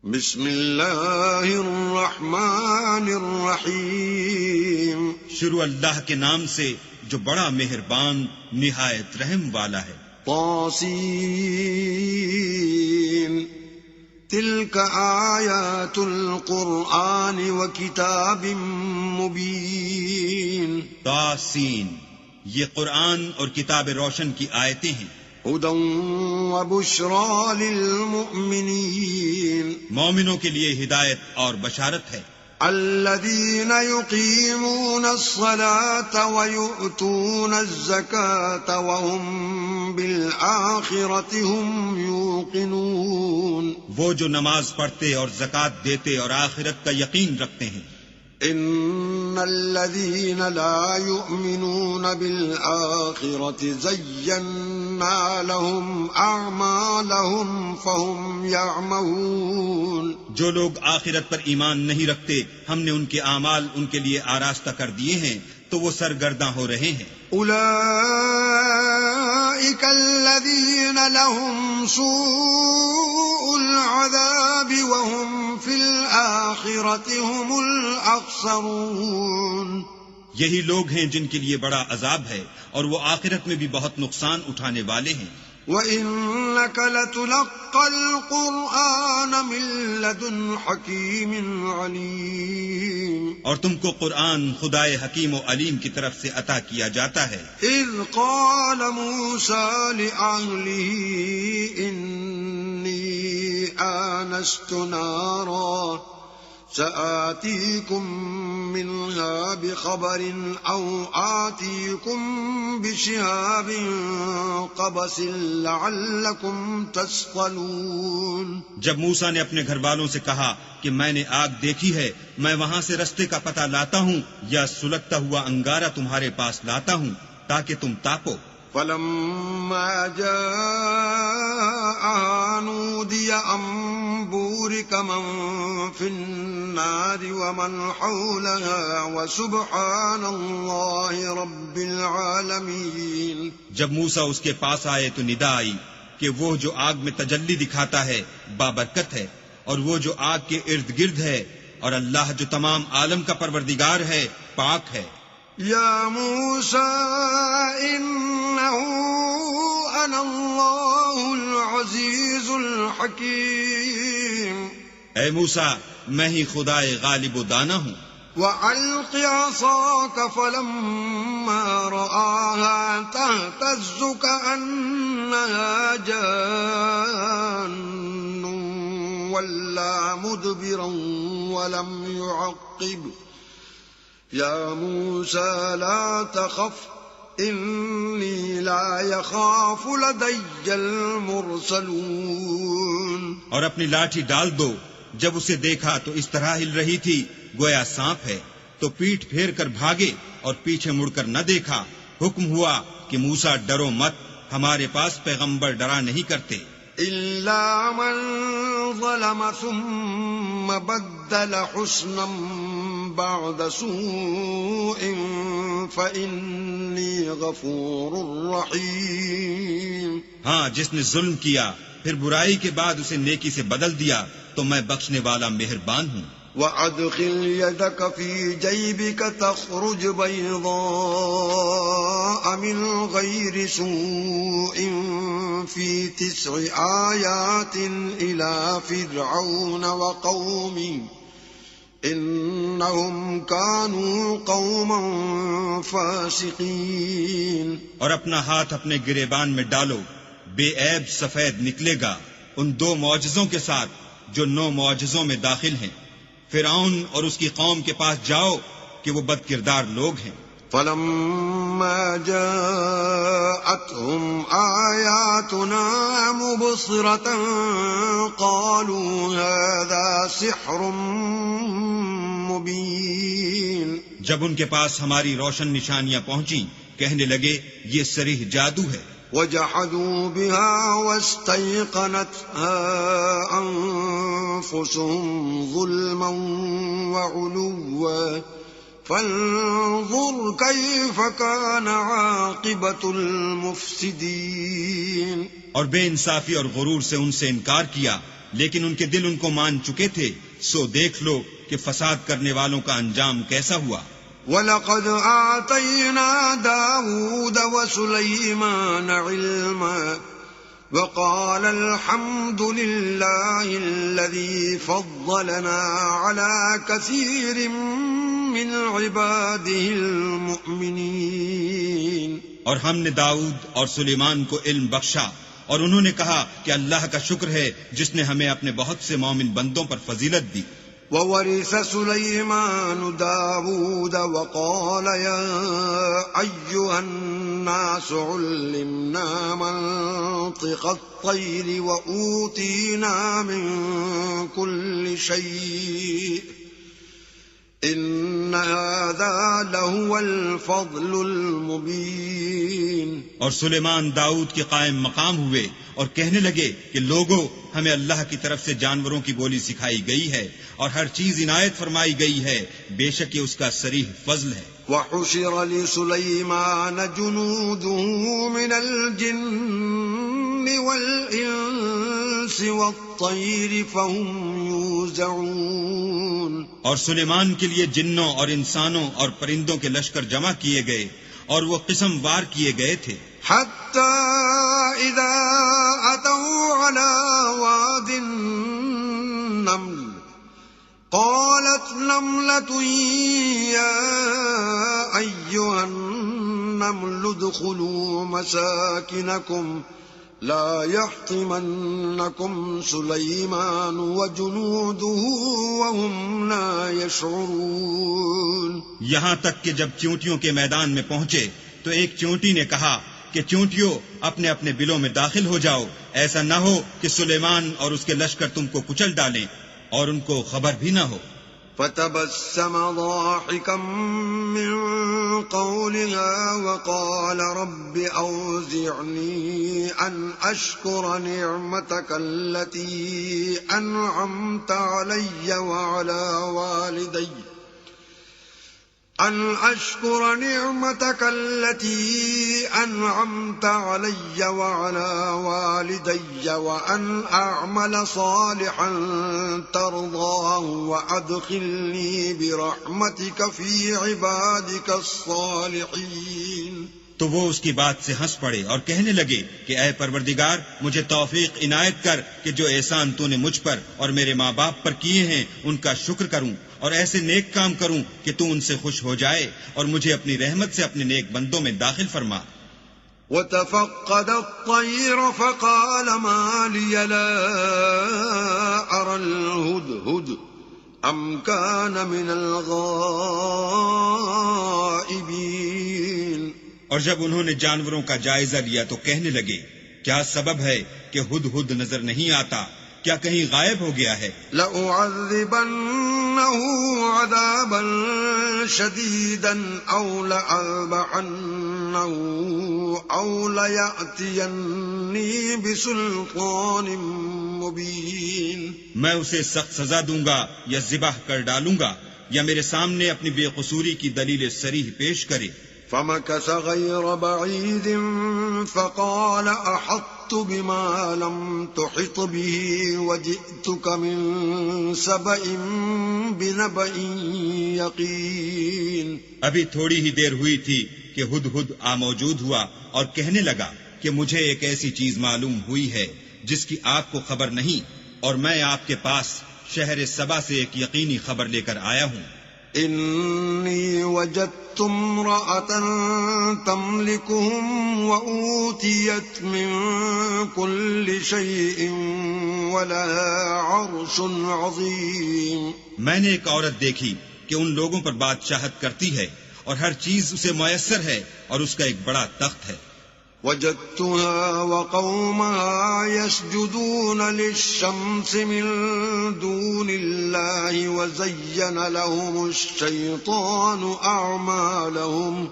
بسم اللہ الرحمن الرحیم شروع اللہ کے نام سے جو بڑا مہربان نہایت رحم والا ہے۔ طاسین تلک آیات القرآن وکتاب مبین۔ طاسین یہ قرآن اور کتاب روشن کی آیتیں ہیں۔ ہدی وبشری للمؤمنین مومنوں کے لیے ہدایت اور بشارت ہے۔ الذین یقیمون الصلاة ویؤتون الزکاة وهم بالآخرة هم یوقنون۔ وہ جو نماز پڑھتے اور زکوٰۃ دیتے اور آخرت کا یقین رکھتے ہیں۔ ان الذین لا یؤمنون بالآخرة زینا لهم اعمالهم فهم یعمہون۔ جو لوگ آخرت پر ایمان نہیں رکھتے ہم نے ان کے اعمال ان کے لیے آراستہ کر دیے ہیں تو وہ سرگرداں ہو رہے ہیں۔ اولئک الذین لهم سوء العذاب وهم فی الآخرة هم الاخسرون۔ یہی لوگ ہیں جن کے لیے بڑا عذاب ہے اور وہ آخرت میں بھی بہت نقصان اٹھانے والے ہیں۔ وَإِنَّكَ لَتُلَقَّى الْقُرْآنَ مِن لَّدُنْ حَكِيمٍ عَلِيمٍ۔ اور تم کو قرآن خدائے حکیم و علیم کی طرف سے عطا کیا جاتا ہے۔ اِذْ قَالَ مُوسَىٰ لِأَهْلِهِ إِنِّي آنَسْتُ نَارًا سآتيكم منها بخبر أو آتيكم بشهاب قبس لعلكم تصطلون۔ جب موسیٰ نے اپنے گھر والوں سے کہا کہ میں نے آگ دیکھی ہے، میں وہاں سے رستے کا پتہ لاتا ہوں یا سلگتا ہوا انگارہ تمہارے پاس لاتا ہوں تاکہ تم تاپو۔ فلما جاء نودي أن بورك من في النار ومن حولها وسبحان الله رب العالمين۔ جب موسیٰ اس کے پاس آئے تو ندا آئی کہ وہ جو آگ میں تجلی دکھاتا ہے بابرکت ہے، اور وہ جو آگ کے ارد گرد ہے، اور اللہ جو تمام عالم کا پروردگار ہے پاک ہے۔ یا موسیٰ انہو انا اللہ العزیز الحکیم۔ اے موسیٰ میں ہی خدائے غالب و دانا ہوں۔ وَأَلْقِ عَصَاكَ فَلَمَّا رَآهَا تَهْتَزُّ كَأَنَّهَا جَانٌّ وَلَّا مُدْبِرًا وَلَمْ يُعَقِّبْ۔ یا موسیٰ لا تخف انی لا یخاف لدی المرسلون۔ اور اپنی لاٹھی ڈال دو۔ جب اسے دیکھا تو اس طرح ہل رہی تھی گویا سانپ ہے، تو پیٹھ پھیر کر بھاگے اور پیچھے مڑ کر نہ دیکھا۔ حکم ہوا کہ موسیٰ ڈرو مت، ہمارے پاس پیغمبر ڈرا نہیں کرتے۔ الا من ظلم ثم بدل حسنا بعد سوء فإنی غفور رحیم۔ ہاں جس نے ظلم کیا پھر برائی کے بعد اسے نیکی سے بدل دیا تو میں بخشنے والا مہربان ہوں۔ وَأَدْخِلْ يَدَكَ فِي جَيْبِكَ تَخْرُجْ بَيْضَاءَ مِنْ غَيْرِ سُوءٍ فِي 9 آيَاتٍ إِلَى فِرْعَوْنَ وَقَوْمِهِ إِنَّهُمْ كَانُوا قَوْمًا فَاسِقِينَ۔ اور اپنا ہاتھ اپنے گریبان میں ڈالو، بے عیب سفید نکلے گا ان 2 معجزوں کے ساتھ جو 9 معجزوں میں داخل ہیں۔ فرعون اور اس کی قوم کے پاس جاؤ کہ وہ بد کردار لوگ ہیں۔ فَلَمَّا جَاءَتْهُمْ آيَاتُنَا مُبْصِرَةً قَالُوا هَذَا سِحْرٌ مُبِينٌ۔ جب ان کے پاس ہماری روشن نشانیاں پہنچیں کہنے لگے یہ صریح جادو ہے۔ وَجَحَدُوا بِهَا وَاسْتَيْقَنَتْهَا أَنفُسُهُمْ ظُلْمًا وَعُلُوًّا فَانظُرْ كَيْفَ كَانَ عَاقِبَةُ الْمُفْسِدِينَ۔ اور بے انصافی اور غرور سے ان سے انکار کیا لیکن ان کے دل ان کو مان چکے تھے، سو دیکھ لو کہ فساد کرنے والوں کا انجام کیسا ہوا۔ وَلَقَدْ آتَيْنَا دَاوُودَ وَسُلَيْمَانَ عِلْمًا وَقَالَ الْحَمْدُ لِلَّهِ الَّذِي فَضَّلَنَا عَلَى كَثِيرٍ مِّنْ عِبَادِهِ الْمُؤْمِنِينَ۔ اور ہم نے داؤد اور سلیمان کو علم بخشا، اور انہوں نے کہا کہ اللہ کا شکر ہے جس نے ہمیں اپنے بہت سے مومن بندوں پر فضیلت دی۔ وَوَرِثَ سُلَيْمَانُ دَاوُودَ وَقَالَ يَا أَيُّهَا النَّاسُ عُلِّمْنَا مَنطِقَ الطَّيْرِ وَأُوتِينَا مِن كُلِّ شَيْءٍ إِنَّ هَذَا لَهُوَ الْفَضْلُ الْمُبِينُ۔ اور سلیمان داؤد کے قائم مقام ہوئے اور کہنے لگے کہ لوگو، ہمیں اللہ کی طرف سے جانوروں کی بولی سکھائی گئی ہے اور ہر چیز عنایت فرمائی گئی ہے، بے شک یہ اس کا صریح فضل ہے۔ وَحُشِرَ لِسُلَيْمَانَ جُنُودُهُ مِنَ الْجِنِّ وَالْإِنسِ وَالطَّيْرِ فَهُمْ يُوزَعُونَ۔ اور سلیمان کے لیے جنوں اور انسانوں اور پرندوں کے لشکر جمع کیے گئے اور وہ قسم وار کیے گئے تھے، حَتَّى إِذَا أَتَوْا عَلَى وَادِ النَّمْلِ قَالَتْ نَمْلَةٌ يَا أَيُّهَا النَّمْلُ ادْخُلُوا مَسَاكِنَكُمْ لَا يَحْطِمَنَّكُمْ سُلَيْمَانُ وَجُنُودُهُ وَهُمْ لَا يَشْعُرُونَ۔ یہاں تک کہ جب چیونٹیوں کے میدان میں پہنچے تو ایک چیونٹی نے کہا کہ چیونٹیوں، اپنے اپنے بلوں میں داخل ہو جاؤ، ایسا نہ ہو کہ سلیمان اور اس کے لشکر تم کو کچل ڈالیں اور ان کو خبر بھی نہ ہو۔ فَتَبَسَّمَ ضَاحِكًا مِّن قَوْلِهَا وَقَالَ رَبِّ أَوْزِعْنِي أَنْ أَشْكُرَ نِعْمَتَكَ الَّتِي أَنْعَمْتَ عَلَيَّ وَعَلَى وَالِدَيَّ وَأَنْ أَعْمَلَ صَالِحًا تَرْضَاهُ وَأَدْخِلْنِي بِرَحْمَتِكَ فِي عِبَادِكَ الصَّالِحِينَ۔ تو وہ اس کی بات سے ہنس پڑے اور کہنے لگے کہ اے پروردگار، مجھے توفیق عنایت کر کہ جو احسان تو نے مجھ پر اور میرے ماں باپ پر کیے ہیں ان کا شکر کروں اور ایسے نیک کام کروں کہ تو ان سے خوش ہو جائے اور مجھے اپنی رحمت سے اپنے نیک بندوں میں داخل فرما۔ وَتَفَقَّدَ الطَّيْرَ فَقَالَ مَا لِيَ لَا أَرَى الْهُدْهُدَ أَمْ كَانَ مِنَ الْغَائِبِينَ۔ اور جب انہوں نے جانوروں کا جائزہ لیا تو کہنے لگے، کیا سبب ہے کہ ہدہد نظر نہیں آتا؟ کیا کہیں غائب ہو گیا ہے؟ لَأُعَذِّبَنَّهُ عَذَابًا شَدِيدًا أَوْ لَأَذْبَحَنَّهُ أَوْ لَيَأْتِيَنِّي بِسُلْطَانٍ مُبِينٍ۔ میں اسے سخت سزا دوں گا یا ذبح کر ڈالوں گا یا میرے سامنے اپنی بے قصوری کی دلیل صریح پیش کرے۔ فَمَكَثَ غَيْرَ بَعِيدٍ فَقَالَ أَحَطتُ بِمَا لَمْ تُحِطْ بِهِ وَجِئْتُكَ مِنْ سَبَإٍ بِنَبَإٍ يَقِينٍ۔ ابھی تھوڑی ہی دیر ہوئی تھی کہ ہدہد موجود ہوا اور کہنے لگا کہ مجھے ایک ایسی چیز معلوم ہوئی ہے جس کی آپ کو خبر نہیں، اور میں آپ کے پاس شہر سبا سے ایک یقینی خبر لے کر آیا ہوں۔ إِنِّي وَجَدتُّ امْرَأَةً تَمْلِكُهُمْ وَأُوتِيَتْ مِنْ كُلِّ شَيْءٍ وَلَهَا عَرْشٌ عَظِيمٌ۔ میں نے ایک عورت دیکھی کہ ان لوگوں پر بادشاہت کرتی ہے اور ہر چیز اسے میسر ہے اور اس کا ایک بڑا تخت ہے۔ وَجَدتُّهَا وَقَوْمَهَا يَسْجُدُونَ لِلشَّمْسِ مِن دُونِ اللَّهِ وَزَيَّنَ لَهُمُ الشَّيْطَانُ أَعْمَالَهُمْ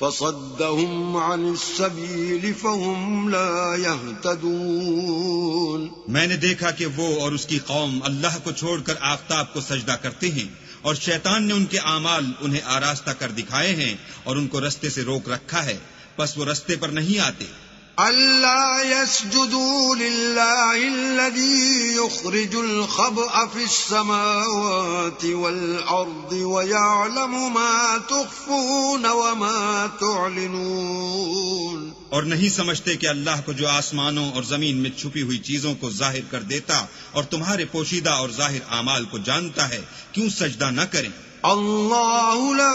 فَصَدَّهُمْ عَنِ السَّبِيلِ فَهُمْ لَا يَهْتَدُونَ۔ میں نے دیکھا کہ وہ اور اس کی قوم اللہ کو چھوڑ کر آفتاب کو سجدہ کرتے ہیں، اور شیطان نے ان کے اعمال انہیں آراستہ کر دکھائے ہیں اور ان کو رستے سے روک رکھا ہے، پس وہ رستے پر نہیں آتے۔ ألا يسجدوا لله الذي يخرج الخبأ في السماوات والأرض ويعلم ما تخفون وما تعلنون. اور نہیں سمجھتے کہ اللہ کو جو آسمانوں اور زمین میں چھپی ہوئی چیزوں کو ظاہر کر دیتا اور تمہارے پوشیدہ اور ظاہر اعمال کو جانتا ہے، کیوں سجدہ نہ کریں؟ اللہ لا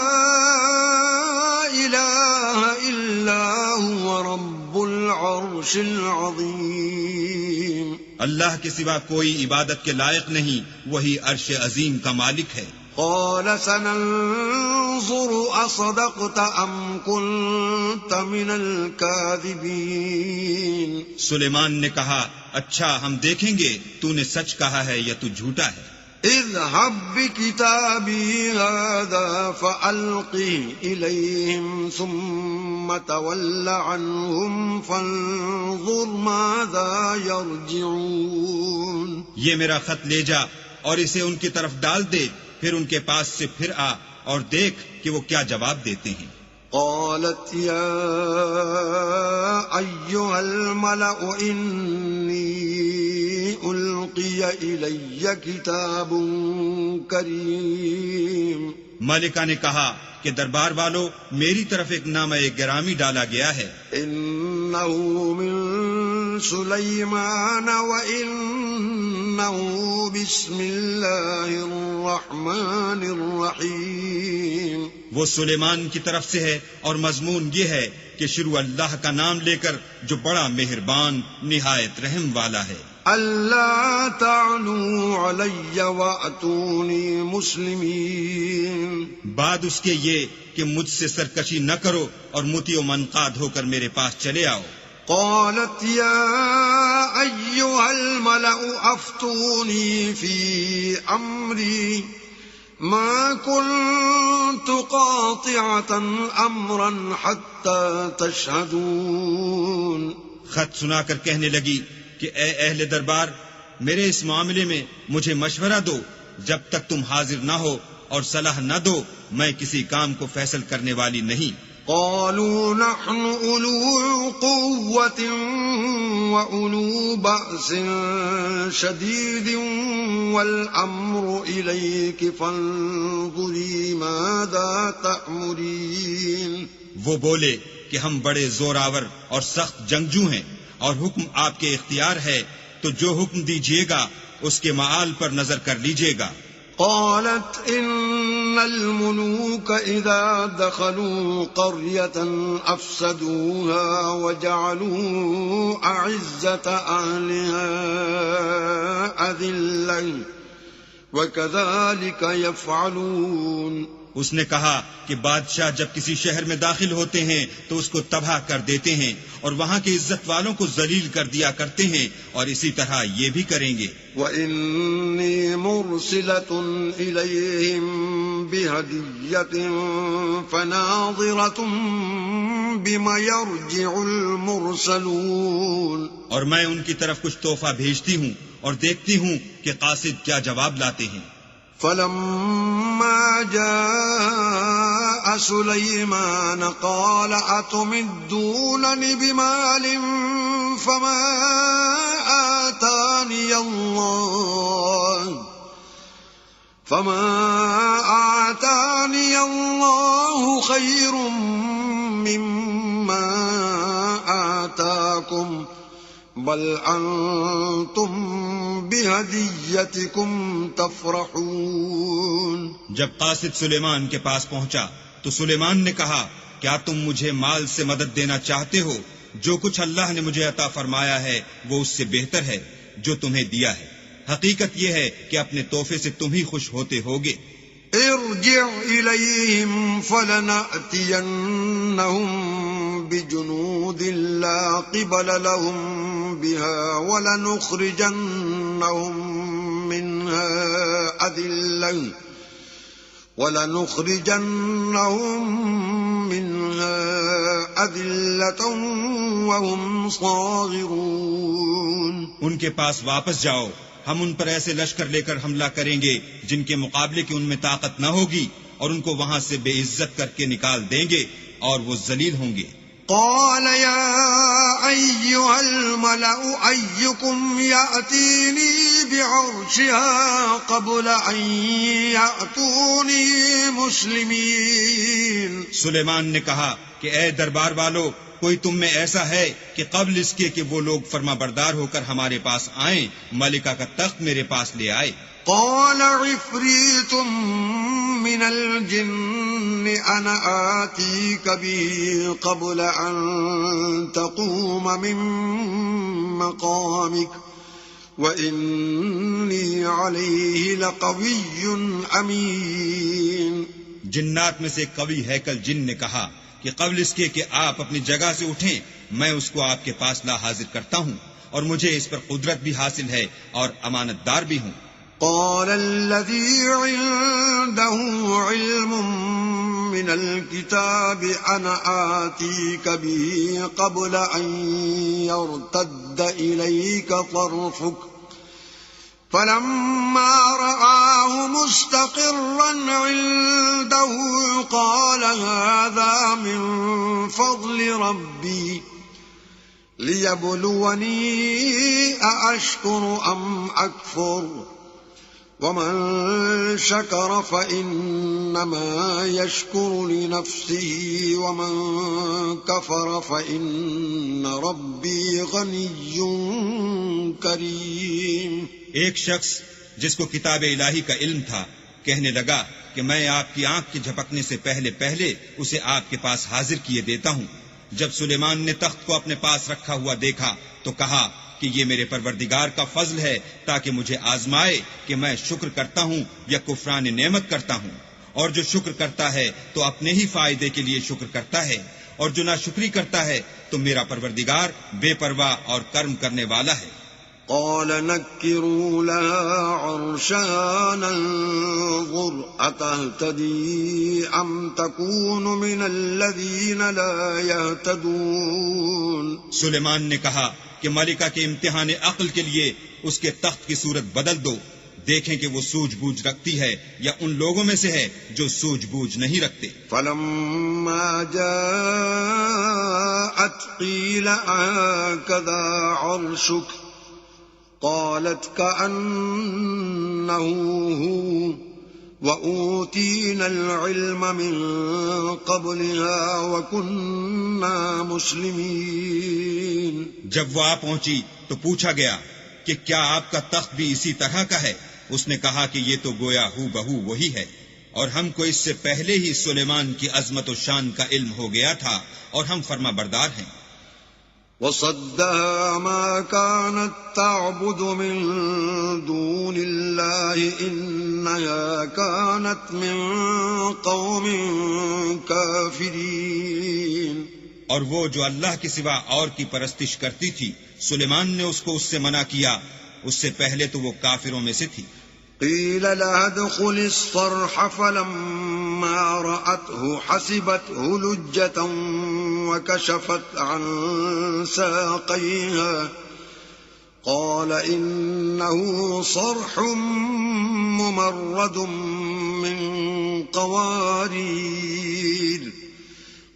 الہ الا هو رب العرش العظیم. اللہ کے سوا کوئی عبادت کے لائق نہیں، وہی عرش عظیم کا مالک ہے. قال سننظر اصدقت ام كنت من الكاذبین. سلیمان نے کہا، اچھا ہم دیکھیں گے تو نے سچ کہا ہے یا تو جھوٹا ہے. اذهب بكتابي هذا فألقه إليهم ثم تول عنهم فانظر ماذا يرجعون. یہ میرا خط لے جا اور اسے ان کی طرف ڈال دے، پھر ان کے پاس سے پھر آ اور دیکھ کہ وہ کیا جواب دیتے ہیں. قالت يا أيها الملأ إني ألقي إلي كتاب كريم. ملکہ نے کہا کہ دربار والو، میری طرف ایک نامہ گرامی ڈالا گیا ہے. إنه من سليمان وإنه بسم الله الرحمن الرحيم. وہ سلیمان کی طرف سے ہے اور مضمون یہ ہے کہ شروع اللہ کا نام لے کر جو بڑا مہربان نہایت رحم والا ہے. اللہ تعلوا علی واتونی مسلمین. بعد اس کے یہ کہ مجھ سے سرکشی نہ کرو اور مطیع و منقاد ہو کر میرے پاس چلے آؤ. قالت یا ایها الملأ افتونی فی امری ما كنت قاطعة امرا حتى تشهدون. خط سنا کر کہنے لگی کہ اے اہل دربار، میرے اس معاملے میں مجھے مشورہ دو، جب تک تم حاضر نہ ہو اور صلاح نہ دو میں کسی کام کو فیصل کرنے والی نہیں. قالوا نحن أولو قوة وأولو بأس شديد والأمر إليك فانظري ماذا تأمرين. وہ بولے کہ ہم بڑے زوراور اور سخت جنگجو ہیں اور حکم آپ کے اختیار ہے، تو جو حکم دیجیے گا اس کے معال پر نظر کر لیجیے گا. قالت ان الملوك اذا دخلوا قرية افسدوها وجعلوا اعزة اهلها اذلة وكذلك يفعلون. اس نے کہا کہ بادشاہ جب کسی شہر میں داخل ہوتے ہیں تو اس کو تباہ کر دیتے ہیں اور وہاں کے عزت والوں کو ذلیل کر دیا کرتے ہیں، اور اسی طرح یہ بھی کریں گے. وَإِنِّي مُرْسِلَةٌ إِلَيْهِمْ بِهَدِيَّةٍ فَنَاظِرَةٌ بِمَ يَرْجِعُ الْمُرْسَلُونَ. اور میں ان کی طرف کچھ تحفہ بھیجتی ہوں اور دیکھتی ہوں کہ قاصد کیا جواب لاتے ہیں. فلما جاء سليمان قال أتمدونني بمال فما آتاني الله خير مما آتاكم بل انتم بہدیتکم تفرحون. جب قاصد سلیمان کے پاس پہنچا تو سلیمان نے کہا، کیا تم مجھے مال سے مدد دینا چاہتے ہو؟ جو کچھ اللہ نے مجھے عطا فرمایا ہے وہ اس سے بہتر ہے جو تمہیں دیا ہے. حقیقت یہ ہے کہ اپنے تحفے سے تم ہی خوش ہوتے ہوگے. ارجع الیہم فلنأتینہم بجنود لا قبل لهم بها ولنخرجنهم منها أذلة وهم صاغرون. ان کے پاس واپس جاؤ، ہم ان پر ایسے لشکر لے کر حملہ کریں گے جن کے مقابلے کی ان میں طاقت نہ ہوگی، اور ان کو وہاں سے بے عزت کر کے نکال دیں گے اور وہ ذلیل ہوں گے. قال يا أيها الملأ أيكم يأتيني بعرشها قبل أن يأتوني مسلمين. سلیمان نے کہا کہ اے دربار والو، کوئی تم میں ایسا ہے کہ قبل اس کے کہ وہ لوگ فرما بردار ہو کر ہمارے پاس آئیں ملکہ کا تخت میرے پاس لے آئے. قال عفريت من الجن أنا آتيك به قبل أن تقوم من مقامك وإني عليه لقوي أمين. جنات میں سے ایک قوی ہیکل جن نے کہا کہ قبل اس کے کہ آپ اپنی جگہ سے اٹھیں میں اس کو آپ کے پاس لا حاضر کرتا ہوں، اور مجھے اس پر قدرت بھی حاصل ہے اور امانت دار بھی ہوں. قال الذي عنده علم من الكتاب أنا آتيك به قبل أن يرتد إليك طرفك فلما رآه مستقرا عنده قال هذا من فضل ربي ليبلوني أأشكر أم أكفر ومن شكر فإنما يشكر لنفسه ومن كفر فإن ربي غني كريم. ایک شخص جس کو کتاب الہی کا علم تھا کہنے لگا کہ میں آپ کی آنکھ کے جھپکنے سے پہلے اسے آپ کے پاس حاضر کیے دیتا ہوں. جب سلیمان نے تخت کو اپنے پاس رکھا ہوا دیکھا تو کہا کہ یہ میرے پروردگار کا فضل ہے تاکہ مجھے آزمائے کہ میں شکر کرتا ہوں یا کفران نعمت کرتا ہوں، اور جو شکر کرتا ہے تو اپنے ہی فائدے کے لیے شکر کرتا ہے، اور جو ناشکری کرتا ہے تو میرا پروردگار بے پرواہ اور کرم کرنے والا ہے. قال نكروا لها عرشها ننظر أتهتدي أم تكون من الذين لا يهتدون. سلیمان نے کہا کہ ملکہ کے امتحان عقل کے لیے اس کے تخت کی صورت بدل دو، دیکھیں کہ وہ سوجھ بوجھ رکھتی ہے یا ان لوگوں میں سے ہے جو سوجھ بوجھ نہیں رکھتے. فلما جاءت قيل هكذا عرشك قالت كأنه هو وأوتينا العلم من قبلها وكنا مسلمين. جب وہ آ پہنچی تو پوچھا گیا کہ کیا آپ کا تخت بھی اسی طرح کا ہے؟ اس نے کہا کہ یہ تو گویا ہو بہو وہی ہے، اور ہم کو اس سے پہلے ہی سلیمان کی عظمت و شان کا علم ہو گیا تھا اور ہم فرما بردار ہیں. وصدها ما كانت تعبد من دون الله إنها كانت من قوم كافرين. اور وہ جو اللہ کے سوا اور کی پرستش کرتی تھی سلیمان نے اس کو اس سے منع کیا، اس سے پہلے تو وہ کافروں میں سے تھی. قيل لها ادخل الصرح فلما رأته حسبته لجة وكشفت عن ساقيها قال إنه صرح ممرد من قوارير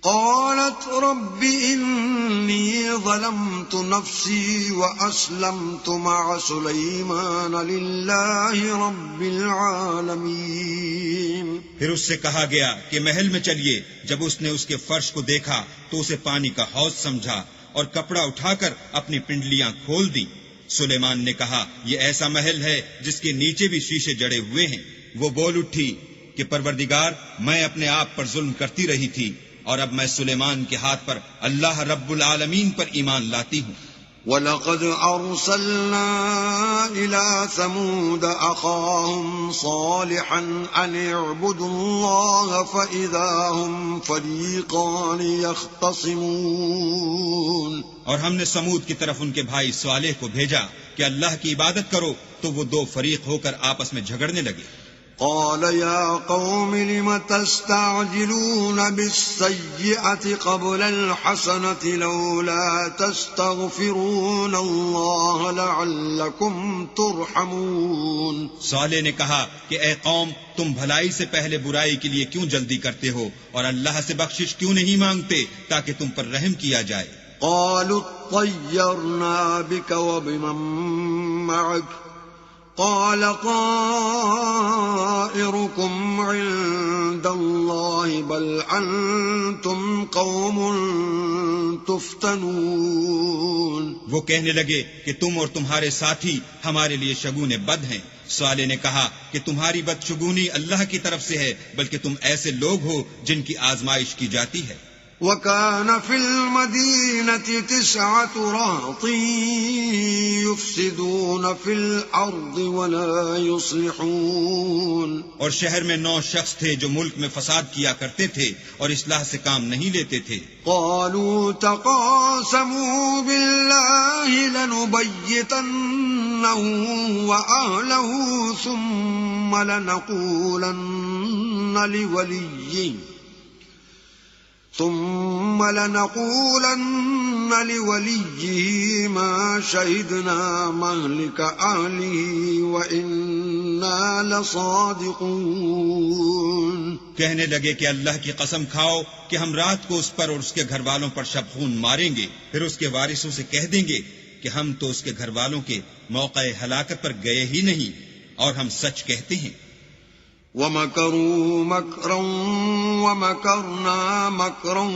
قالت رب إني ظلمت نفسي وأسلمت مع سليمان لله رب العالمين. پھر اس سے کہا گیا کہ محل میں چلیے. جب اس نے اس کے فرش کو دیکھا تو اسے پانی کا حوض سمجھا اور کپڑا اٹھا کر اپنی پنڈلیاں کھول دی. سلیمان نے کہا یہ ایسا محل ہے جس کے نیچے بھی شیشے جڑے ہوئے ہیں. وہ بول اٹھی کہ پروردگار میں اپنے آپ پر ظلم کرتی رہی تھی اور اب میں سلیمان کے ہاتھ پر اللہ رب العالمین پر ایمان لاتی ہوں. وَلَقَدْ أَرْسَلْنَا إِلَى ثَمُودَ أَخَاهُمْ صَالِحًا أَنِ اعْبُدُوا اللَّهَ فَإِذَا هُمْ فَرِيقَانِ يَخْتَصِمُونَ. اور ہم نے سمود کی طرف ان کے بھائی صالح کو بھیجا کہ اللہ کی عبادت کرو، تو وہ دو فریق ہو کر آپس میں جھگڑنے لگے. قال يا قوم لم تستعجلون بالسيئة قبل الحسنة لولا تستغفرون الله لعلكم ترحمون. صالح نے کہا کہ اے قوم، تم بھلائی سے پہلے برائی کے لیے کیوں جلدی کرتے ہو اور اللہ سے بخشش کیوں نہیں مانگتے تاکہ تم پر رحم کیا جائے؟ قالوا اطيرنا بك وبمن معك قال طائركم عند الله بل أنتم قوم تفتنون. وہ کہنے لگے کہ تم اور تمہارے ساتھی ہمارے لیے شگون بد ہیں. صالح نے کہا کہ تمہاری بدشگونی اللہ کی طرف سے ہے، بلکہ تم ایسے لوگ ہو جن کی آزمائش کی جاتی ہے. وَكَانَ فِي الْمَدِينَةِ 9 رَهْطٍ يُفْسِدُونَ فِي الْأَرْضِ وَلَا يُصْلِحُونَ. اور شہر میں 9 شخص تھے جو ملک میں فساد کیا کرتے تھے اور اصلاح سے کام نہیں لیتے تھے. قالوا تقاسموا بالله لنبيتنه وأهله ثم لنقولن لوليه ما شهدنا مهلك أهله وإنا لصادقون. کہنے لگے کہ اللہ کی قسم کھاؤ کہ ہم رات کو اس پر اور اس کے گھر والوں پر شب خون ماریں گے، پھر اس کے وارثوں سے کہہ دیں گے کہ ہم تو اس کے گھر والوں کے موقع ہلاکت پر گئے ہی نہیں اور ہم سچ کہتے ہیں. وَمَكَرُوا مَكْرًا وَمَكَرْنَا مَكْرًا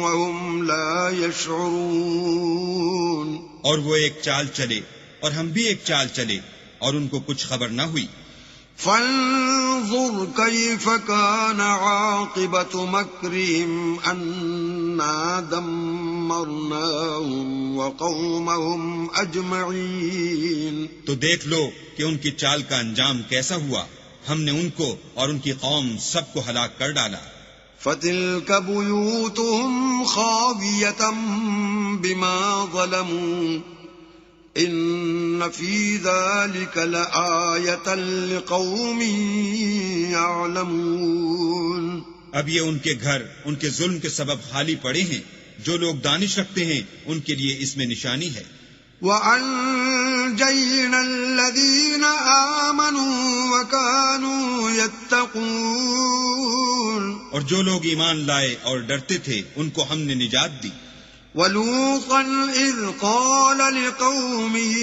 وَهُمْ لَا يَشْعُرُونَ. اور وہ ایک چال چلے اور ہم بھی ایک چال چلے اور ان کو کچھ خبر نہ ہوئی. فَانظُرْ كَيْفَ كَانَ عَاقِبَةُ مَكْرِهِمْ أَنَّا دَمَّرْنَاهُمْ وَقَوْمَهُمْ أَجْمَعِينَ. تو دیکھ لو کہ ان کی چال کا انجام کیسا ہوا. ہم نے ان کو اور ان کی قوم سب کو ہلاک کر ڈالا. فَتِلْكَ بُيُوتُهُمْ خَاوِيَةً بِمَا ظَلَمُوا إِنَّ فِي ذَلِكَ لَآيَةً لِقَوْمٍ يَعْلَمُونَ. اب یہ ان کے گھر ان کے ظلم کے سبب خالی پڑے ہیں. جو لوگ دانش رکھتے ہیں ان کے لیے اس میں نشانی ہے. وَأَنجَيْنَا الَّذِينَ آمَنُوا وَكَانُوا يَتَّقُونَ. اور جو لوگ ایمان لائے اور ڈرتے تھے ان کو ہم نے نجات دی. وَلُوطًا إِذْ قَالَ لِقَوْمِهِ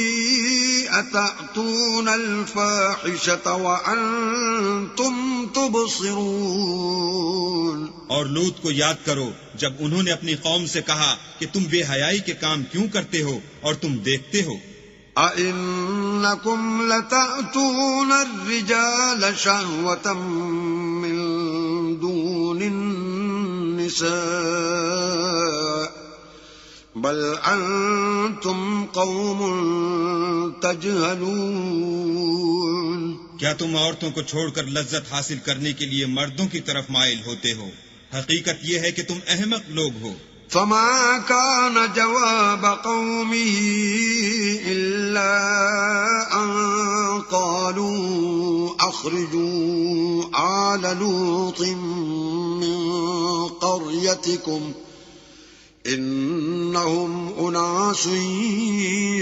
أَتَأْتُونَ الْفَاحِشَةَ وَأَنْتُمْ تُبْصِرُونَ. اور لوط کو یاد کرو جب انہوں نے اپنی قوم سے کہا کہ تم بے حیائی کے کام کیوں کرتے ہو اور تم دیکھتے ہو. أَإِنَّكُمْ لَتَأْتُونَ الرِّجَالَ شَهْوَةً مِّن دُونِ النِّسَاءِ بل أنتم قوم تجهلون. کیا تم عورتوں کو چھوڑ کر لذت حاصل کرنے کے لیے مردوں کی طرف مائل ہوتے ہو؟ حقیقت یہ ہے کہ تم احمق لوگ ہو. فما كان جواب قومه إلا أن قالوا أخرجوا آل لوط من قريتكم إنهم أناس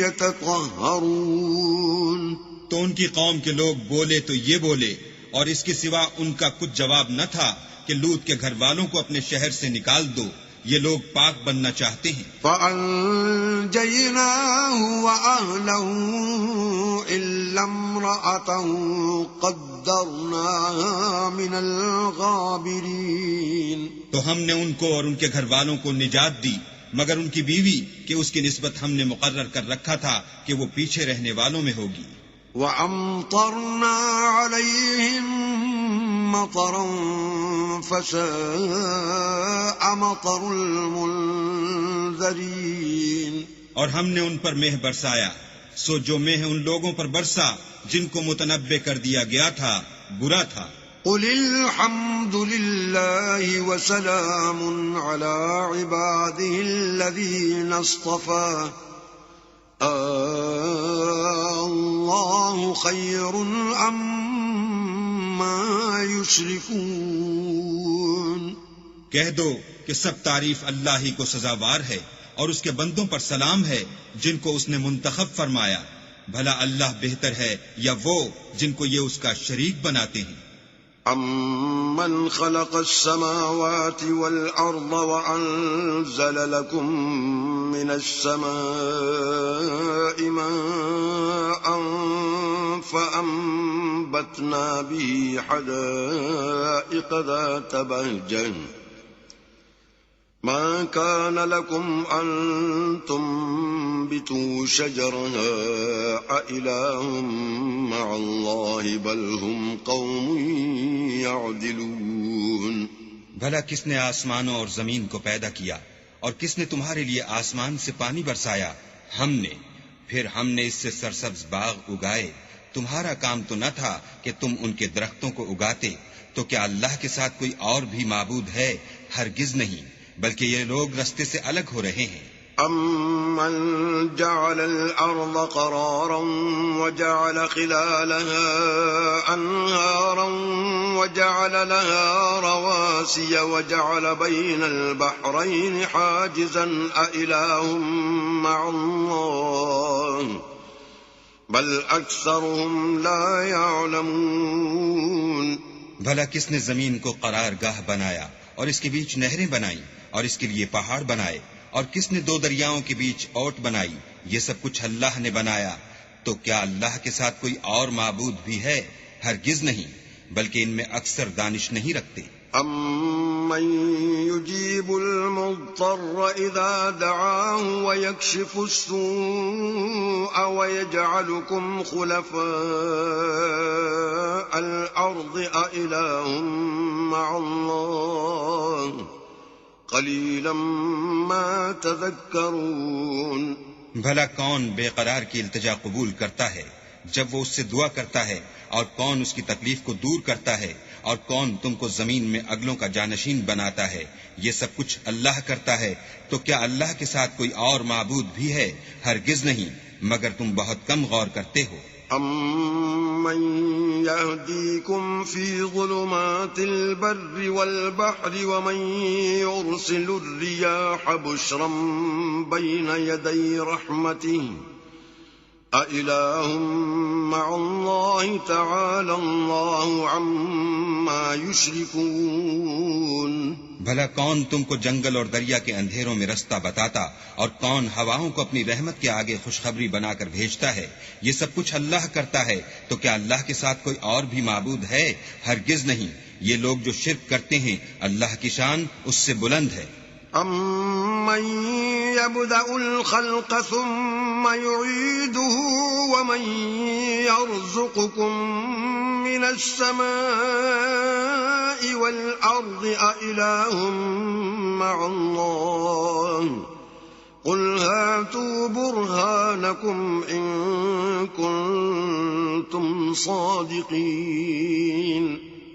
يتطهرون. تو ان کی قوم کے لوگ بولے تو یہ بولے، اور اس کے سوا ان کا کچھ جواب نہ تھا کہ لوط کے گھر والوں کو اپنے شہر سے نکال دو، یہ لوگ پاک بننا چاہتے ہیں. فَأَنجَيْنَاهُ وَأَهْلَهُ إِلَّا امْرَأَتَهُ قَدَّرْنَاهَا مِنَ الْغَابِرِينَ. تو ہم نے ان کو اور ان کے گھر والوں کو نجات دی مگر ان کی بیوی کہ اس کی نسبت ہم نے مقرر کر رکھا تھا کہ وہ پیچھے رہنے والوں میں ہوگی. وَأَمْطَرْنَا عَلَيْهِمْ مَطَرًا فَسَاءَ مَطَرُ الْمُنذَرِينَ. اور ہم نے ان پر مہ برسایا، سو جو مہ ان لوگوں پر برسا جن کو متنبع کر دیا گیا تھا برا تھا. قُلِ الْحَمْدُ لِلَّهِ وَسَلَامٌ عَلَى عِبَادِهِ الَّذِينَ اصْطَفَى اللَّهُ خَيْرٌ أَمَّا عما يشركون کہہ دو کہ سب تعریف اللہ ہی کو سزاوار ہے اور اس کے بندوں پر سلام ہے جن کو اس نے منتخب فرمایا. بھلا اللہ بہتر ہے یا وہ جن کو یہ اس کا شریک بناتے ہیں. امن خلق السماوات والارض وانزل لكم من السماء ماء فانبتنا به حدائق ذات بهجة ما كان لكم أن تنبتوا شجرها أإله مع الله بل هم قوم يعدلون. بھلا کس نے آسمانوں اور زمین کو پیدا کیا اور کس نے تمہارے لیے آسمان سے پانی برسایا؟ ہم نے. پھر ہم نے اس سے سرسبز باغ اگائے. تمہارا کام تو نہ تھا کہ تم ان کے درختوں کو اگاتے. تو کیا اللہ کے ساتھ کوئی اور بھی معبود ہے؟ ہرگز نہیں، بلکہ یہ لوگ رستے سے الگ ہو رہے ہیں. امن جعل الارض قرارا وجعل خلالها انهارا وجعل لها رواسي وجعل بين البحرين حاجزا أإله مع الله بل اکثرهم لا يعلمون. بھلا کس نے زمین کو قرار گاہ بنایا اور اس کے بیچ نہریں بنائی اور اس کے لیے پہاڑ بنائے، اور کس نے دو دریاؤں کے بیچ اوٹ بنائی؟ یہ سب کچھ اللہ نے بنایا. تو کیا اللہ کے ساتھ کوئی اور معبود بھی ہے؟ ہرگز نہیں، بلکہ ان میں اکثر دانش نہیں رکھتے. امن يجيب المضطر اذا دعاه ويكشف السوء ويجعلكم خلفاء الارض أإله مع الله قلیلا ما تذکرون. بھلا کون بے قرار کی التجا قبول کرتا ہے جب وہ اس سے دعا کرتا ہے، اور کون اس کی تکلیف کو دور کرتا ہے، اور کون تم کو زمین میں اگلوں کا جانشین بناتا ہے؟ یہ سب کچھ اللہ کرتا ہے. تو کیا اللہ کے ساتھ کوئی اور معبود بھی ہے؟ ہرگز نہیں، مگر تم بہت کم غور کرتے ہو. امن يهديكم في ظلمات البر والبحر ومن يرسل الرياح بشرا بين يدي رحمته أإله مع الله تعالى الله عما يشركون. بھلا کون تم کو جنگل اور دریا کے اندھیروں میں رستہ بتاتا، اور کون ہواؤں کو اپنی رحمت کے آگے خوشخبری بنا کر بھیجتا ہے؟ یہ سب کچھ اللہ کرتا ہے. تو کیا اللہ کے ساتھ کوئی اور بھی معبود ہے؟ ہرگز نہیں. یہ لوگ جو شرک کرتے ہیں اللہ کی شان اس سے بلند ہے. امن يبدأ الخلق ثم يعيده ومن يرزقكم من السماء والأرض أإله مع الله قل هاتوا برهانكم إن كنتم صادقين.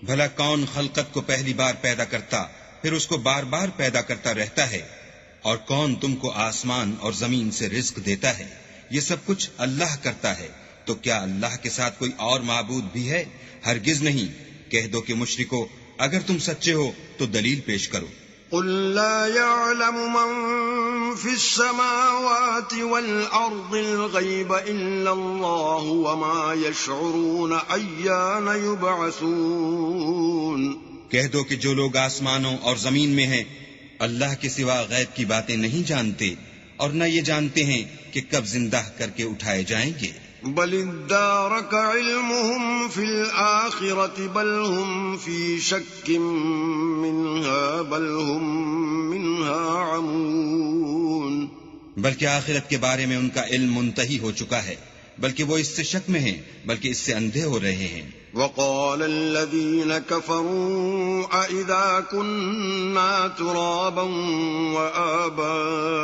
بھلا کون خلقت کو پہلی بار پیدا کرتا پھر اس کو بار بار پیدا کرتا رہتا ہے؟ اور کون تم کو آسمان اور زمین سے رزق دیتا ہے؟ یہ سب کچھ اللہ کرتا ہے. تو کیا اللہ کے ساتھ کوئی اور معبود بھی ہے؟ ہرگز نہیں. کہہ دو کہ مشرکو اگر تم سچے ہو تو دلیل پیش کرو. قل لا يعلم من في السماوات والأرض الغيب إلا الله وما يشعرون أيان يبعثون. کہہ دو کہ جو لوگ آسمانوں اور زمین میں ہیں اللہ کے سوا غیب کی باتیں نہیں جانتے، اور نہ یہ جانتے ہیں کہ کب زندہ کر کے اٹھائے جائیں گے. بل ادارك علمهم في الآخرة بل هم في شك منها بل هم منها عمون. بلکہ آخرت کے بارے میں ان کا علم منتہی ہو چکا ہے، بلکہ وہ اس سے شک میں ہیں، بلکہ اس سے اندھے ہو رہے ہیں. وقال الذين كفروا أإذا كنا ترابا وآباؤنا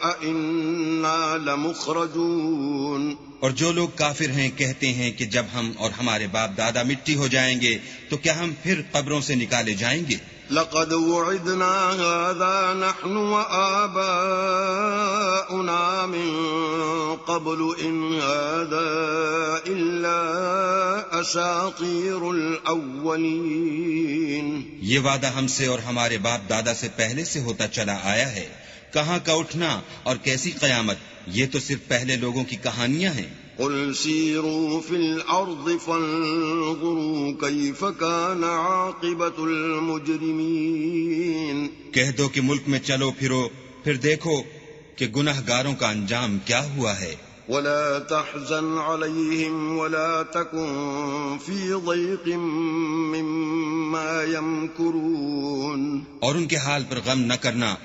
أإنا لمخرجون. اور جو لوگ کافر ہیں کہتے ہیں کہ جب ہم اور ہمارے باپ دادا مٹی ہو جائیں گے تو کیا ہم پھر قبروں سے نکالے جائیں گے؟ لقد وعدنا هذا نحن وآباؤنا من قبل إن هذا إلا أساطير الأولين. یہ وعدہ ہم سے اور ہمارے باپ دادا سے پہلے سے ہوتا چلا آیا ہے. کہاں کا اٹھنا اور کیسی قیامت، یہ تو صرف پہلے لوگوں کی کہانیاں ہیں. قل سيروا في الأرض فانظروا كيف كان عاقبة المجرمين. کہہ دو کہ ملک میں چلو پھرو، پھر دیکھو کہ گناہ گاروں کا انجام کیا ہوا ہے. ولا تحزن عليهم ولا تكن في ضيق مما يمكرون. اور ان کے حال پر غم نہ کرنا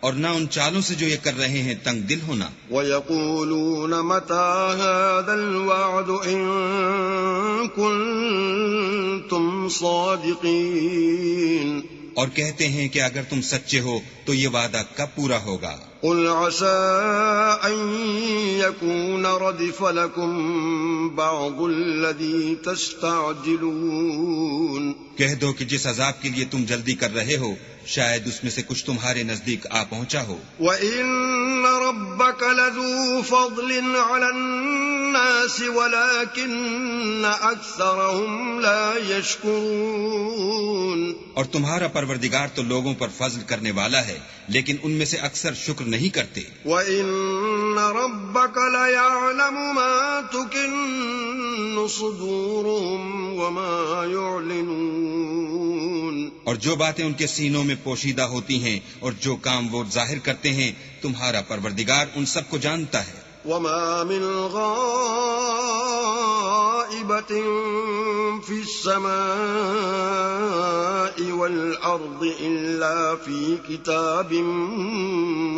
اور نہ ان چالوں سے جو یہ کر رہے ہیں تنگ دل ہونا. وَيَقُولُونَ مَتَى هَذَا الْوَعْدُ إِن كُنتُمْ صَادِقِينَ. اور کہتے ہیں کہ اگر تم سچے ہو تو یہ وعدہ کب پورا ہوگا. قُلْ عَسَىٰ أَن يَكُونَ رَدِفَ لَكُمْ بَعْضُ الَّذِي تَسْتَعْجِلُونَ. کہہ دو کہ جس عذاب کے لیے تم جلدی کر رہے ہو شاید اس میں سے کچھ تمہارے نزدیک آ پہنچا ہو. وَإِنَّ رَبَّكَ لَذُو فَضْلٍ عَلَى النَّاسِ وَلَكِنَّ أَكْثَرَهُمْ لَا يَشْكُرُونَ. اور تمہارا پروردگار تو لوگوں پر فضل کرنے والا ہے لیکن ان میں سے اکثر شکر نہیں کرتے. وَإِنَّ رَبَّكَ لَيَعْلَمُ مَا تُكِنُّ صُدُورُهُمْ وَمَا يُعْلِنُونَ. اور جو باتیں ان کے سینوں میں پوشیدہ ہوتی ہیں اور جو کام وہ ظاہر کرتے ہیں تمہارا پروردگار ان سب کو جانتا ہے. وَمَا مِنْ غَائِبَةٍ فِي السَّمَاءِ وَالْأَرْضِ إِلَّا فِي كِتَابٍ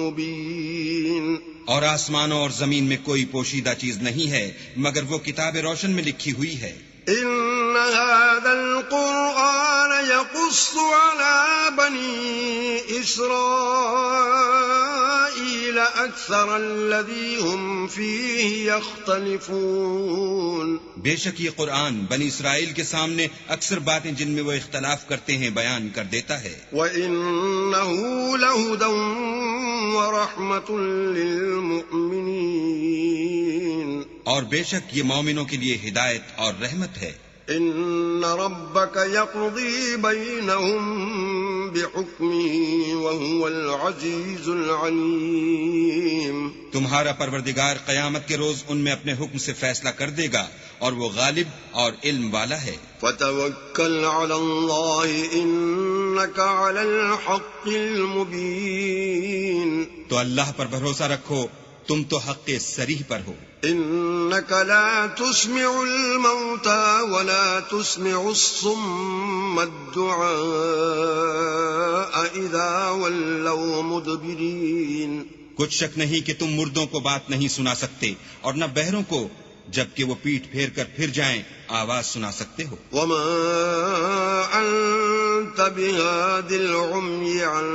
مُبِينٍ. اور آسمانوں اور زمین میں کوئی پوشیدہ چیز نہیں ہے مگر وہ کتاب روشن میں لکھی ہوئی ہے. إِنَّ هَذَا الْقُرْآنَ يَقُصُّ عَلَى بَنِي إِسْرَائِيلَ أَكْثَرَ الَّذِي هُمْ فِيهِ يَخْتَلِفُونَ. بے شک یہ قرآن بنی اسرائیل کے سامنے اکثر باتیں جن میں وہ اختلاف کرتے ہیں بیان کر دیتا ہے. وَإِنَّهُ لَهُدًى وَرَحْمَةٌ لِّلْمُؤْمِنِينَ. اور بے شک یہ مومنوں کے لیے ہدایت اور رحمت ہے. إِنَّ رَبَّكَ يَقْضِي بَيْنَهُم بِحُكْمِهِ وَهُوَ الْعَزِيزُ الْعَلِيمُ. تمہارا پروردگار قیامت کے روز ان میں اپنے حکم سے فیصلہ کر دے گا اور وہ غالب اور علم والا ہے. فَتَوَكَّلْ عَلَى اللَّهِ إِنَّكَ عَلَى الْحَقِّ الْمُبِينِ. تو اللہ پر بھروسہ رکھو، تم تو حق صریح پر ہو. إِنَّكَ لَا تُسْمِعُ الْمَوْتَى وَلَا تُسْمِعُ الصُّمَّ الدُّعَاءَ إِذَا وَلَّوْا مُدْبِرِينَ. کچھ شک نہیں کہ تم مردوں کو بات نہیں سنا سکتے اور نہ بہروں کو جبکہ وہ پیٹھ پھیر کر پھر جائیں آواز سنا سکتے ہو. وَمَا أَنْتَ بِهَادِ الْعُمْيِ عَنْ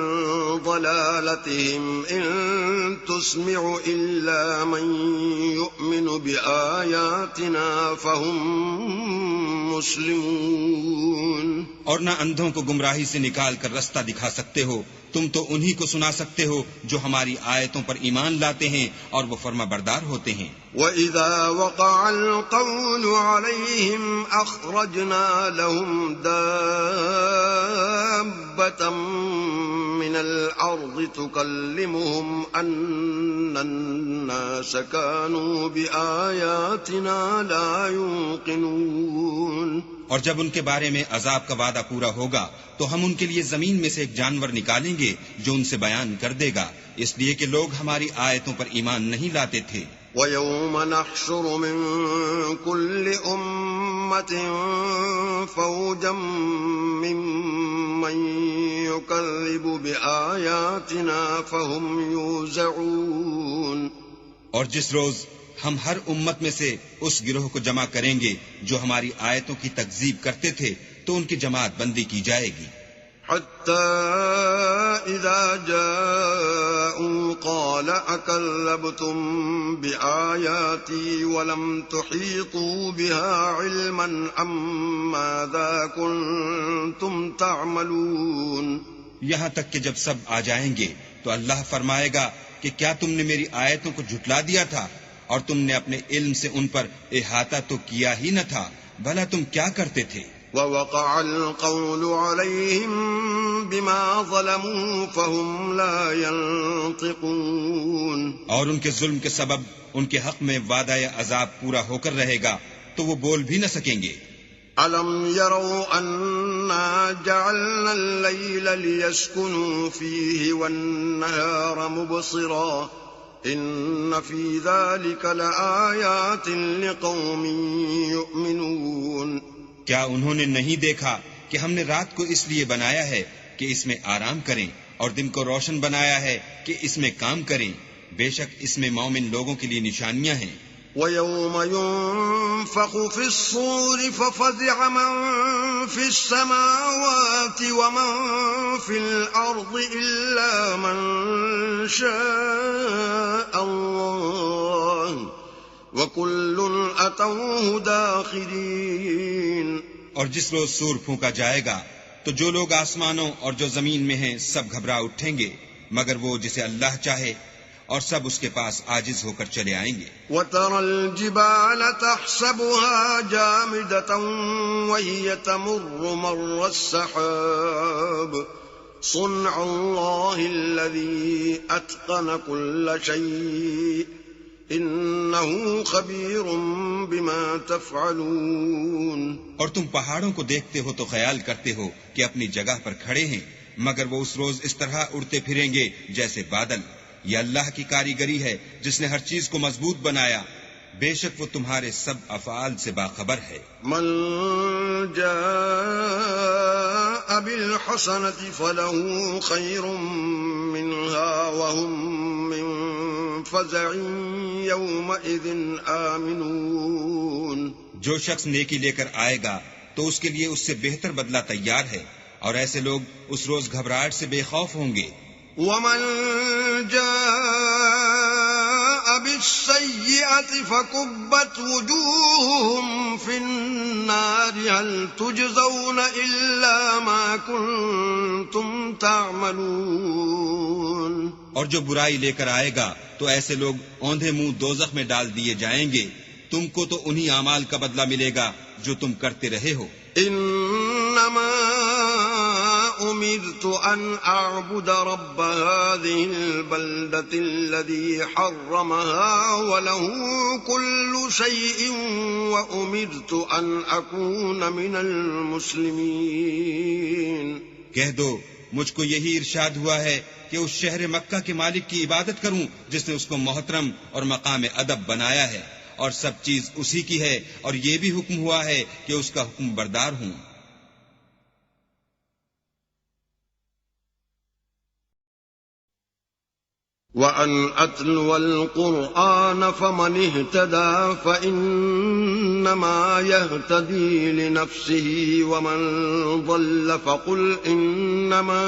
ضَلَالَتِهِمْ إِن تُسْمِعُ إِلَّا مَن يُؤْمِنُ بِآيَاتِنَا فَهُمْ مُسْلِمُونَ. اور نہ اندھوں کو گمراہی سے نکال کر رستہ دکھا سکتے ہو، تم تو انہی کو سنا سکتے ہو جو ہماری آیتوں پر ایمان لاتے ہیں اور وہ فرما بردار ہوتے ہیں. وَإِذَا وَقَعَ الْقَوْلُ عَلَيْهِمْ أَخْرَجْنَا لَهُمْ دَابَّةً مِّنَ الْأَرْضِ تُكَلِّمُهُمْ أَنَّ النَّاسَ كَانُوا بِآيَاتِنَا لَا يُوقِنُونَ. اور جب ان کے بارے میں عذاب کا وعدہ پورا ہوگا تو ہم ان کے لیے زمین میں سے ایک جانور نکالیں گے جو ان سے بیان کر دے گا، اس لیے کہ لوگ ہماری آیتوں پر ایمان نہیں لاتے تھے. وَيَوْمَ نَحْشُرُ مِن كُلِّ أُمَّةٍ فَوْجًا مِّمَّن يُكَذِّبُ بِآيَاتِنَا فَهُمْ يُوزَعُونَ. اور جس روز ہم ہر امت میں سے اس گروہ کو جمع کریں گے جو ہماری آیتوں کی تکذیب کرتے تھے تو ان کی جماعت بندی کی جائے گی. حَتَّى إِذَا جَاءُوا قَالَ أَكَذَّبْتُم بِآيَاتِي وَلَمْ تُحِيطُوا بِهَا عِلْمًا أَم مَّاذَا كُنتُمْ تَعْمَلُونَ. یہاں تک کہ جب سب آ جائیں گے تو اللہ فرمائے گا کہ کیا تم نے میری آیتوں کو جھٹلا دیا تھا اور تم نے اپنے علم سے ان پر احاطہ تو کیا ہی نہ تھا، بھلا تم کیا کرتے تھے؟ وَوَقَعَ الْقَوْلُ عَلَيْهِمْ بِمَا ظَلَمُوا فَهُمْ لَا يَنطِقُونَ، اور ان کے ظلم کے سبب ان کے حق میں وعدہ عذاب پورا ہو کر رہے گا تو وہ بول بھی نہ سکیں گے۔ أَلَمْ يَرَوْا أَنَّا جَعَلْنَا اللَّيْلَ لِيَسْكُنُوا فِيهِ وَالنَّهَارَ مُبْصِرًا إِنَّ فِي ذَلِكَ لَآيَاتٍ لِقَوْمٍ يُؤْمِنُونَ۔ کیا انہوں نے نہیں دیکھا کہ ہم نے رات کو اس لیے بنایا ہے کہ اس میں آرام کریں، اور دن کو روشن بنایا ہے کہ اس میں کام کریں؟ بے شک اس میں مومن لوگوں کے لیے نشانیاں ہیں۔ وَيَوْمَ يُنفَخُ فِي الصُّورِ فَفَزِعَ مَن فِي السَّمَاوَاتِ وَمَن فِي الْأَرْضِ إِلَّا مَن شَاءَ اللَّهُ وَكُلٌّ أَتَوْهُ دَاخِرِينَ۔ اور جس روز سور پھونکا جائے گا تو جو لوگ آسمانوں اور جو زمین میں ہیں سب گھبرا اٹھیں گے مگر وہ جسے اللہ چاہے، اور سب اس کے پاس عاجز ہو کر چلے آئیں گے۔ وَتَرَى الْجِبَالَ تَحْسَبُهَا جَامِدَةً وَهِيَ تَمُرُّ مَرَّ السَّحَابِ صُنْعَ اللَّهِ الَّذِي أَتْقَنَ كُلَّ شَيْءٍ إِنَّهُ خَبِيرٌ بِمَا تَفْعَلُونَ۔ اور تم پہاڑوں کو دیکھتے ہو تو خیال کرتے ہو کہ اپنی جگہ پر کھڑے ہیں، مگر وہ اس روز اس طرح اڑتے پھریں گے جیسے بادل۔ یہ اللہ کی کاریگری ہے جس نے ہر چیز کو مضبوط بنایا، بے شک وہ تمہارے سب افعال سے باخبر ہے۔ من جاء بالحسنة فله خير منها وهم من فزع يومئذ آمنون۔ جو شخص نیکی لے کر آئے گا تو اس کے لیے اس سے بہتر بدلہ تیار ہے، اور ایسے لوگ اس روز گھبراہٹ سے بے خوف ہوں گے۔ ومن جاء بالسيئة فكبت وجوههم في النار هل تجزون إلا ما كنتم تعملون۔ اور جو برائی لے کر آئے گا تو ایسے لوگ اوندھے منہ دوزخ میں ڈال دیے جائیں گے، تم کو تو انہی اعمال کا بدلہ ملے گا جو تم کرتے رہے ہو۔ انما امرت ان اعبد رب هذه البلدة الذي حرمها وله كل شيء وامرت ان اكون من المسلمين۔ کہہ دو مجھ کو یہی ارشاد ہوا ہے کہ اس شہر مکہ کے مالک کی عبادت کروں جس نے اس کو محترم اور مقام ادب بنایا ہے، اور سب چیز اسی کی ہے، اور یہ بھی حکم ہوا ہے کہ اس کا حکم بردار ہوں۔ وَأَنْ أَتْلُوَ الْقُرْآنَ فَمَنِ اهْتَدَى فَإِنَّمَا يَهْتَدِي لِنَفْسِهِ وَمَنْ ضَلَّ فَقُلْ إِنَّمَا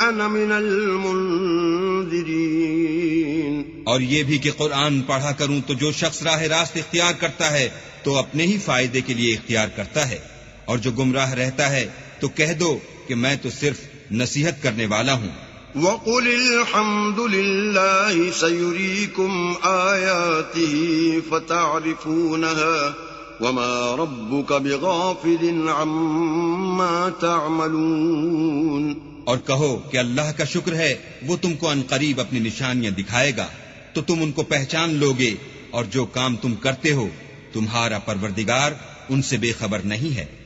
أَنَا مِنَ الْمُنذِرِينَ۔ اور یہ بھی کہ قرآن پڑھا کروں تو جو شخص راہ راست اختیار کرتا ہے تو اپنے ہی فائدے کے لیے اختیار کرتا ہے، اور جو گمراہ رہتا ہے تو کہہ دو کہ میں تو صرف نصیحت کرنے والا ہوں۔ وَقُلِ الْحَمْدُ لِلَّهِ سَيُرِيكُمْ آيَاتِهِ فَتَعْرِفُونَهَا وَمَا رَبُّكَ بِغَافِلٍ عَمَّا تَعْمَلُونَ۔ اور کہو کہ اللہ کا شکر ہے وہ تم کو عنقریب اپنی نشانیاں دکھائے گا تو تم ان کو پہچان لوگے، اور جو کام تم کرتے ہو تمہارا پروردگار ان سے بے خبر نہیں ہے۔